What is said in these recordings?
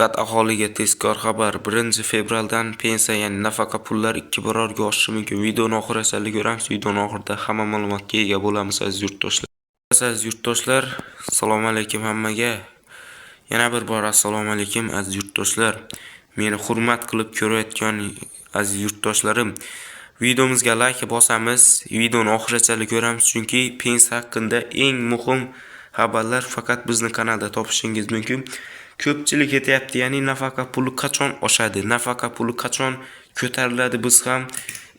Diqqat aholiga tezkor xabar. 1-fevraldan pensiya, ya'ni nafaqa pullar 2 barobarga oshishi mumkin. Videoni oxirigacha ko'ramiz. Videoning oxirida hamma ma'lumotga ega bo'lamiz aziz yurtdoshlar. Aziz yurtdoshlar, assalomu alaykum hammaga. Yana bir bor assalomu alaykum aziz yurtdoshlar. Meni hurmat qilib ko'rayotgan aziz yurtdoshlarim, videomizga like bosamiz, videoni oxirigacha ko'ramiz, chunki pensiya haqida eng muhim xabarlar faqat bizning kanalda topishingiz mumkin. Ko'pchilik aytayapti, ya'ni nafaqa puli qachon oshadi, nafaqa puli qachon ko'tariladi, biz ham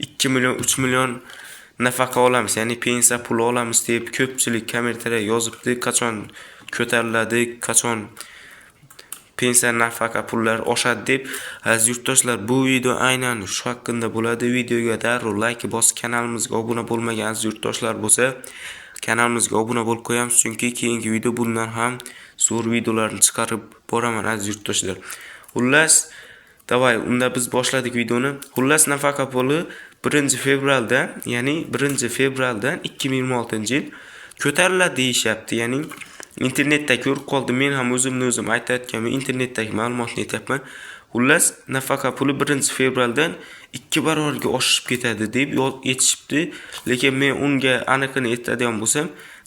2 million, 3 million nafaqa olamiz, ya'ni pensiya puli olamiz deb ko'pchilik kommentariyga yozibdi. Qachon ko'tariladi, qachon pensiya nafaqa pullar oshadi deb. Aziz yurtdoshlar, bu video aynan shu haqida bo'ladi. Videoga darrov like bosib, kanalimizga obuna bo'lmagan aziz yurtdoshlar bo'lsa, kanalimizga obuna bo'lib qo'yamiz, chunki keyingi video bundan ham zo'r videolarni chiqarib boraman aziz yurtdoshlar. Xullas, davay, unda biz boshladik videoni. Xullas, nafaqa puli 1-fevralda, ya'ni 1-fevraldan 2026-yil ko'tariladi deyishyapti. Ya'ni internetda ko'rib qoldim, men ham o'zim aytayotganman, internetdagi ma'lumotni aytayapman. Xullas, nafaqa puli 1-fevraldan 2 barobarga oshib ketadi deb aytishibdi, lekin men unga aniqini aytadigan bo'lsam,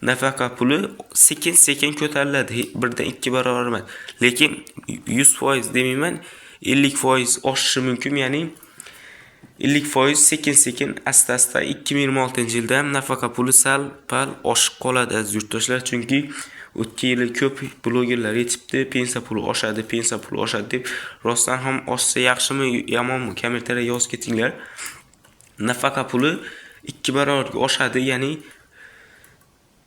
nafaqa puli sekin-sekin ko'tariladi, birdan 2 barobar emas. Lekin 100% demayman, 50% oshishi mumkin, ya'ni 50% sekin-sekin, asta-asta 2026-yilda ham nafaqa puli sal-pal oshib qoladi aziz yurtdoshlar, chunki o'tgan yili ko'p blogerlar aytibdi, pensiya puli oshadi deb. Rostdan ham oshsa yaxshimi, yomonmi? Kommentariyga yozib ketinglar. Nafaqa puli 2 barobarga oshadi, ya'ni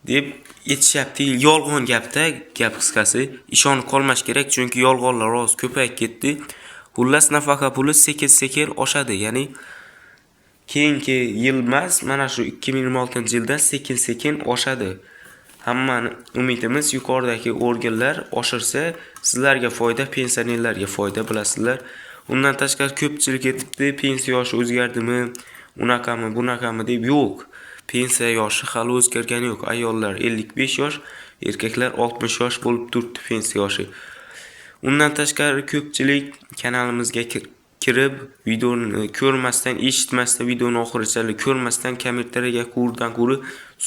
deb aytishyapti. Yolg'on gapda, gap qisqasi, ishonib qolmash kerak, chunki yolg'onlar oz ko'payib ketdi. Xullas, nafaqa puli sekin-sekin oshadi, ya'ni keyingi yil emas, mana shu 2026-yilda sekin-sekin oshadi. Hammani umidimiz yuqoridagi organlar oshirsa, sizlarga foyda, pensionerlarga foyda, bilasizlar. Undan tashqari ko'pchilik aytibdi, pensiya yoshi o'zgardimi, unaqami, bunaqami deb. Yo'q. Pensiya yoshi hali o'zgargani yo'q. Ayollar 55 yosh, erkaklar 60 yosh bo'lib turibdi pensiya yoshi. Undan tashqari ko'pchilik kanalimizga kirib, videoni ko'rmasdan, eshitmasdan, videoni oxirigacha ko'rmasdan kommentariyaga ko'rdan-ko'ri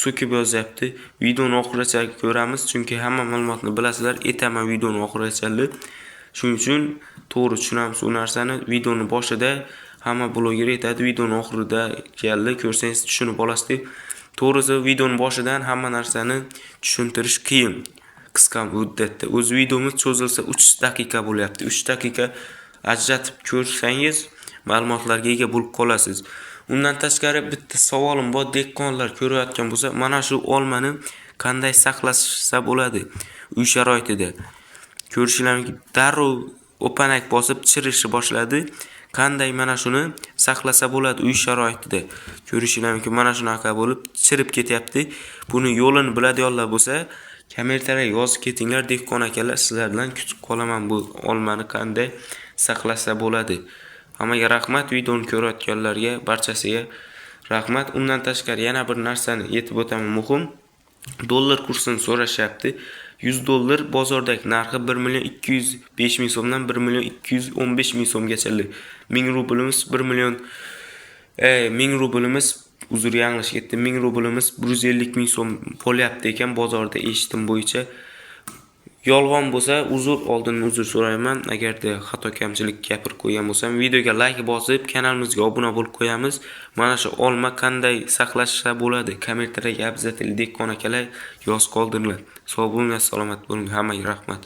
so'kib yozyapti. Videoni oxirigacha ko'ramiz, chunki hamma ma'lumotni bilasizlar. Aytaman videoni oxirigacha. Shuning uchun to'g'ri tushunamiz u narsani. Videoni boshida hamma bloger aytadi, videoni oxirida ko'rsangiz tushunib olasiz deb. To'g'risi, videoni boshidan hamma narsani tushuntirish qiyin. Qisqa muddatda. O'z videomiz cho'zilsa 3 daqiqa bo'lyapti. 3 daqiqa ajratib ko'rsangiz ma'lumotlarga ega bo'lib qolasiz. Undan tashqari bitta savolim bor, dehqonlar ko'rayotgan bo'lsa, mana shu olmani qanday saqlashsa bo'ladi uy sharoitida? Ko'rishinglarki, darrov opanak bosib chirishni boshladi. Qanday mana shuni saqlasa bo'ladi uy sharoitida? Ko'rishinglarki, mana shunaqa bo'lib chirib ketyapti. Buni yo'lini biladiganlar bo'lsa, kommentariyaga yozib ketinglar, dehqon akalar, sizlardan kutib qolaman bu olmani qanday saqlasa bo'ladi. Hammaga rahmat, videoni ko'rayotganlarga barchasiga rahmat. Undan tashqari yana bir narsani aytib o'taman, muhim. Dollar kursini so'rashyapti. $100 bozordagi narxi 1.205.000 so'mdan 1.215.000 so'mgacha. 1000 rublimiz 1000 rublimiz uzr, yanglish ketdi. 1000 rublimiz 150.000 so'm bo'lyapti ekan bozorda, eshitim bo'yicha. Yolg'on bo'lsa, oldindan uzr so'rayman. Agarda xato kamchilik gapirib qo'ygan bo'lsam, videoga like bosib, kanalimizga obuna bo'lib qo'yamiz. Mana shu olma qanday saqlashsa bo'ladi? Kommentariyaga obязательно dehqon akalar yozib qoldiringlar. Sog' bo'ling, salomat bo'ling. Hammaga rahmat.